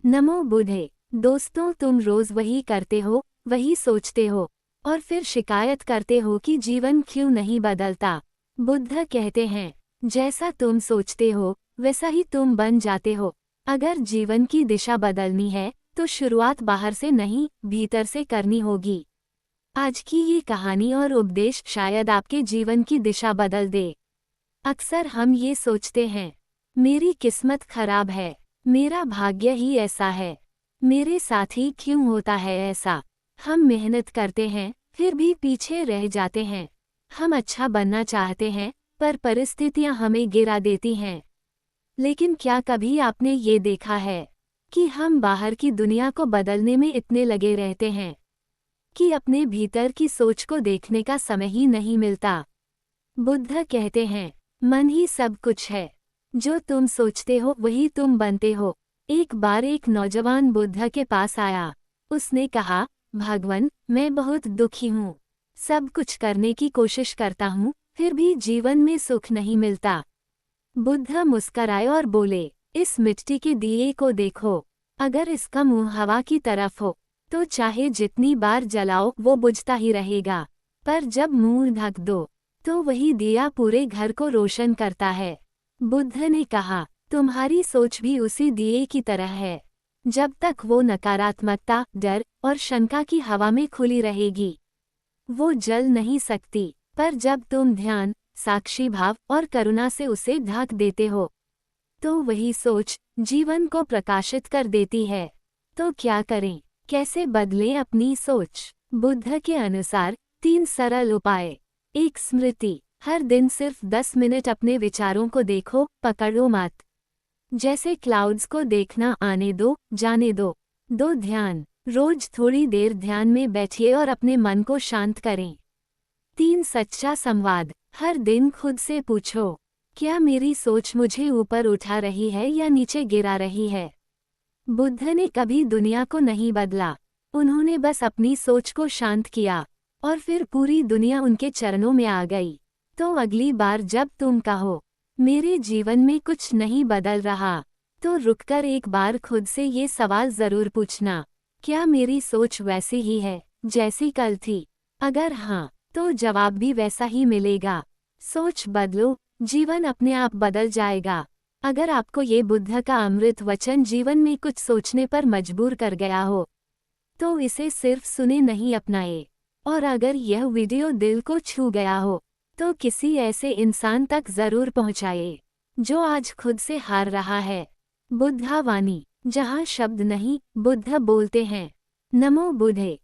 नमो बुद्धे। दोस्तों, तुम रोज वही करते हो, वही सोचते हो और फिर शिकायत करते हो कि जीवन क्यों नहीं बदलता। बुद्ध कहते हैं, जैसा तुम सोचते हो वैसा ही तुम बन जाते हो। अगर जीवन की दिशा बदलनी है तो शुरुआत बाहर से नहीं, भीतर से करनी होगी। आज की ये कहानी और उपदेश शायद आपके जीवन की दिशा बदल दे। अक्सर हम ये सोचते हैं, मेरी किस्मत खराब है, मेरा भाग्य ही ऐसा है, मेरे साथ ही क्यों होता है ऐसा। हम मेहनत करते हैं फिर भी पीछे रह जाते हैं। हम अच्छा बनना चाहते हैं पर परिस्थितियां हमें गिरा देती हैं। लेकिन क्या कभी आपने ये देखा है कि हम बाहर की दुनिया को बदलने में इतने लगे रहते हैं कि अपने भीतर की सोच को देखने का समय ही नहीं मिलता। बुद्ध कहते हैं, मन ही सब कुछ है, जो तुम सोचते हो वही तुम बनते हो। एक बार एक नौजवान बुद्ध के पास आया। उसने कहा, भगवान, मैं बहुत दुखी हूँ, सब कुछ करने की कोशिश करता हूँ फिर भी जीवन में सुख नहीं मिलता। बुद्ध मुस्कराए और बोले, इस मिट्टी के दिए को देखो, अगर इसका मुंह हवा की तरफ हो तो चाहे जितनी बार जलाओ वो बुझता ही रहेगा, पर जब मुंह ढक दो तो वही दिया पूरे घर को रोशन करता है। बुद्ध ने कहा, तुम्हारी सोच भी उसी दिए की तरह है। जब तक वो नकारात्मकता, डर और शंका की हवा में खुली रहेगी वो जल नहीं सकती, पर जब तुम ध्यान, साक्षी भाव और करुणा से उसे ढक देते हो तो वही सोच जीवन को प्रकाशित कर देती है। तो क्या करें, कैसे बदलें अपनी सोच? बुद्ध के अनुसार 3 सरल उपाय। 1. स्मृति। हर दिन सिर्फ 10 मिनट अपने विचारों को देखो, पकड़ो मत। जैसे क्लाउड्स को देखना, आने दो, जाने दो। 2. ध्यान। रोज थोड़ी देर ध्यान में बैठिए और अपने मन को शांत करें। 3. सच्चा संवाद। हर दिन खुद से पूछो, क्या मेरी सोच मुझे ऊपर उठा रही है या नीचे गिरा रही है? बुद्ध ने कभी दुनिया को नहीं बदला, उन्होंने बस अपनी सोच को शांत किया और फिर पूरी दुनिया उनके चरणों में आ गई। तो अगली बार जब तुम कहो, मेरे जीवन में कुछ नहीं बदल रहा, तो रुककर एक बार खुद से ये सवाल जरूर पूछना, क्या मेरी सोच वैसी ही है जैसी कल थी? अगर हाँ, तो जवाब भी वैसा ही मिलेगा। सोच बदलो, जीवन अपने आप बदल जाएगा। अगर आपको ये बुद्ध का अमृत वचन जीवन में कुछ सोचने पर मजबूर कर गया हो तो इसे सिर्फ सुने नहीं, अपनाए। और अगर यह वीडियो दिल को छू गया हो तो किसी ऐसे इंसान तक जरूर पहुंचाए जो आज खुद से हार रहा है। बुद्धा वाणी, जहाँ शब्द नहीं, बुद्ध बोलते हैं। नमो बुद्धे।